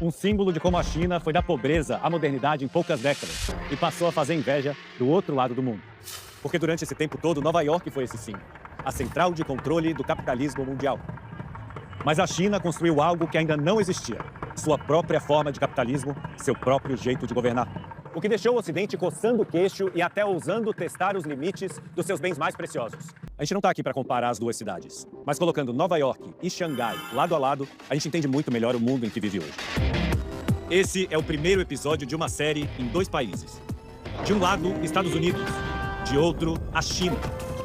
Um símbolo de como a China foi da pobreza à modernidade em poucas décadas e passou a fazer inveja do outro lado do mundo. Porque durante esse tempo todo, Nova York foi esse símbolo, a central de controle do capitalismo mundial. Mas a China construiu algo que ainda não existia, sua própria forma de capitalismo, seu próprio jeito de governar. O que deixou o Ocidente coçando o queixo e até ousando testar os limites dos seus bens mais preciosos. A gente não está aqui para comparar as duas cidades, mas colocando Nova York e Xangai lado a lado, a gente entende muito melhor o mundo em que vive hoje. Esse é o primeiro episódio de uma série em dois países. De um lado, Estados Unidos, de outro, a China,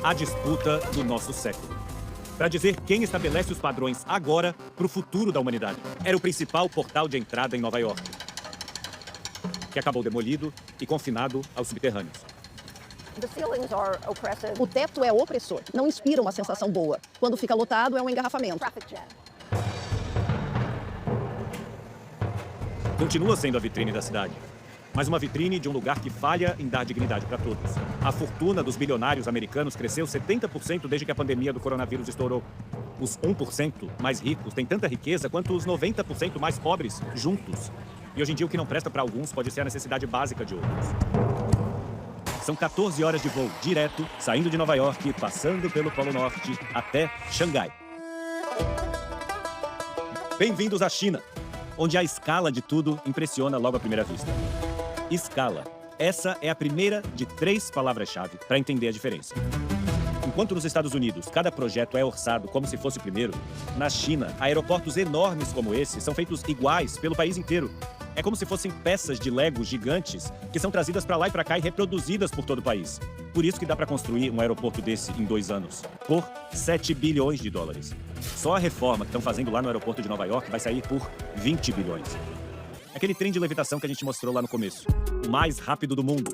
a disputa do nosso século. Para dizer quem estabelece os padrões agora para o futuro da humanidade. Era o principal portal de entrada em Nova York, que acabou demolido e confinado aos subterrâneos. O teto é opressor, não inspira uma sensação boa. Quando fica lotado, é um engarrafamento. Continua sendo a vitrine da cidade, mas uma vitrine de um lugar que falha em dar dignidade para todos. A fortuna dos bilionários americanos cresceu 70% desde que a pandemia do coronavírus estourou. Os 1% mais ricos têm tanta riqueza quanto os 90% mais pobres juntos. E hoje em dia o que não presta para alguns pode ser a necessidade básica de outros. São 14 horas de voo direto, saindo de Nova York, passando pelo Polo Norte até Xangai. Bem-vindos à China, onde a escala de tudo impressiona logo à primeira vista. Escala. Essa é a primeira de 3 palavras-chave para entender a diferença. Enquanto nos Estados Unidos cada projeto é orçado como se fosse o primeiro, na China, aeroportos enormes como esse são feitos iguais pelo país inteiro. É como se fossem peças de Lego gigantes que são trazidas para lá e para cá e reproduzidas por todo o país. Por isso que dá para construir um aeroporto desse em 2 anos, por 7 bilhões de dólares. Só a reforma que estão fazendo lá no aeroporto de Nova York vai sair por 20 bilhões. Aquele trem de levitação que a gente mostrou lá no começo, o mais rápido do mundo.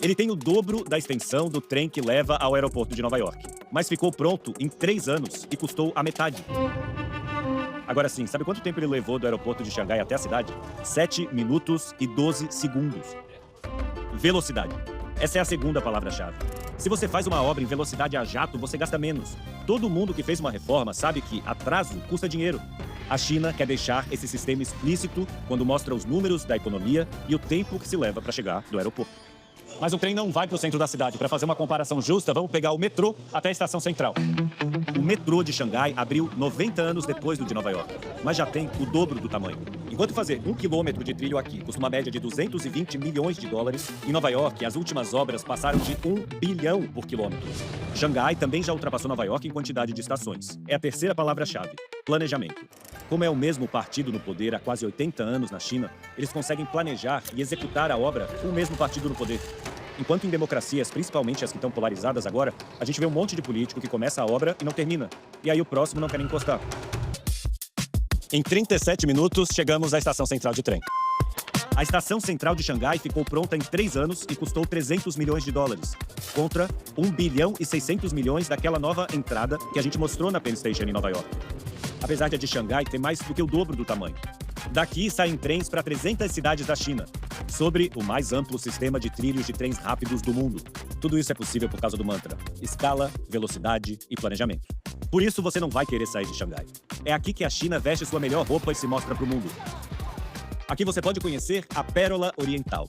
Ele tem o dobro da extensão do trem que leva ao aeroporto de Nova York, mas ficou pronto em 3 anos e custou a metade. Agora sim, sabe quanto tempo ele levou do aeroporto de Xangai até a cidade? 7 minutos e 12 segundos. Velocidade. Essa é a segunda palavra-chave. Se você faz uma obra em velocidade a jato, você gasta menos. Todo mundo que fez uma reforma sabe que atraso custa dinheiro. A China quer deixar esse sistema explícito quando mostra os números da economia e o tempo que se leva para chegar do aeroporto. Mas o trem não vai para o centro da cidade. Para fazer uma comparação justa, vamos pegar o metrô até a estação central. O metrô de Xangai abriu 90 anos depois do de Nova York, mas já tem o dobro do tamanho. Enquanto fazer 1 quilômetro de trilho aqui custa uma média de 220 milhões de dólares, em Nova York as últimas obras passaram de 1 bilhão por quilômetro. Xangai também já ultrapassou Nova York em quantidade de estações. É a terceira palavra-chave: planejamento. Como é o mesmo partido no poder há quase 80 anos na China, eles conseguem planejar e executar a obra com o mesmo partido no poder. Enquanto em democracias, principalmente as que estão polarizadas agora, a gente vê um monte de político que começa a obra e não termina. E aí o próximo não quer nem encostar. Em 37 minutos, chegamos à estação central de trem. A estação central de Xangai ficou pronta em 3 anos e custou 300 milhões de dólares, contra 1 bilhão e 600 milhões daquela nova entrada que a gente mostrou na Penn Station em Nova York. Apesar de a de Xangai ter mais do que o dobro do tamanho. Daqui saem trens para 300 cidades da China, sobre o mais amplo sistema de trilhos de trens rápidos do mundo. Tudo isso é possível por causa do mantra: escala, velocidade e planejamento. Por isso você não vai querer sair de Xangai. É aqui que a China veste sua melhor roupa e se mostra para o mundo. Aqui você pode conhecer a Pérola Oriental,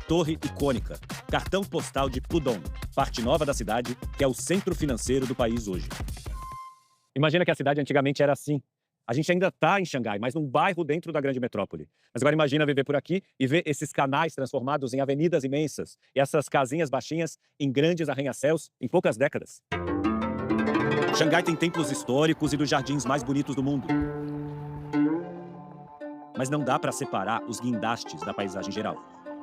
torre icônica, cartão postal de Pudong, parte nova da cidade, que é o centro financeiro do país hoje. Imagina que a cidade antigamente era assim. A gente ainda está em Xangai, mas num bairro dentro da grande metrópole. Mas agora imagina viver por aqui e ver esses canais transformados em avenidas imensas e essas casinhas baixinhas em grandes arranha-céus em poucas décadas. Xangai tem templos históricos e dos jardins mais bonitos do mundo. Mas não dá para separar os guindastes da paisagem geral.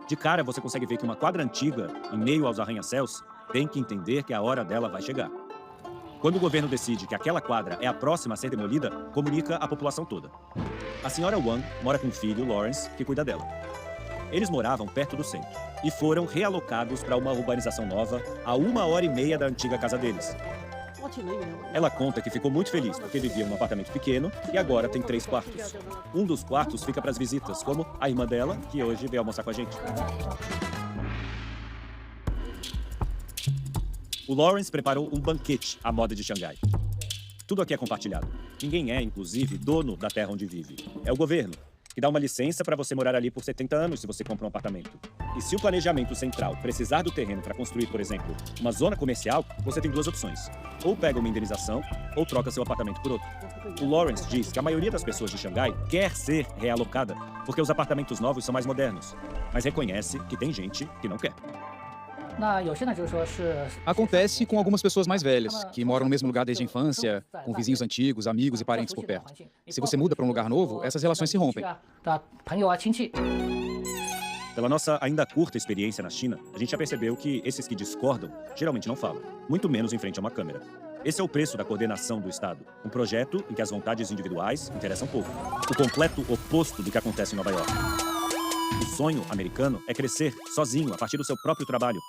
De cara você consegue ver que uma quadra antiga, em meio aos arranha-céus, tem que entender que a hora dela vai chegar. Quando o governo decide que aquela quadra é a próxima a ser demolida, comunica à população toda. A senhora Wang mora com o filho, Lawrence, que cuida dela. Eles moravam perto do centro e foram realocados para uma urbanização nova a 1h30 da antiga casa deles. Ela conta que ficou muito feliz porque vivia em um apartamento pequeno e agora tem 3 quartos. Um dos quartos fica para as visitas, como a irmã dela, que hoje veio almoçar com a gente. O Lawrence preparou um banquete à moda de Xangai. Tudo aqui é compartilhado. Ninguém é, inclusive, dono da terra onde vive. É o governo. que dá uma licença para você morar ali por 70 anos se você compra um apartamento. E se o planejamento central precisar do terreno para construir, por exemplo, uma zona comercial, você tem duas opções. Ou pega uma indenização, ou troca seu apartamento por outro. O Lawrence diz que a maioria das pessoas de Xangai quer ser realocada, porque os apartamentos novos são mais modernos, mas reconhece que tem gente que não quer. Acontece com algumas pessoas mais velhas, que moram no mesmo lugar desde a infância, com vizinhos antigos, amigos e parentes por perto. Se você muda para um lugar novo, essas relações se rompem. Pela nossa ainda curta experiência na China, a gente já percebeu que esses que discordam geralmente não falam, muito menos em frente a uma câmera. Esse é o preço da coordenação do Estado, um projeto em que as vontades individuais interessam pouco. O completo oposto do que acontece em Nova York. O sonho americano é crescer sozinho a partir do seu próprio trabalho.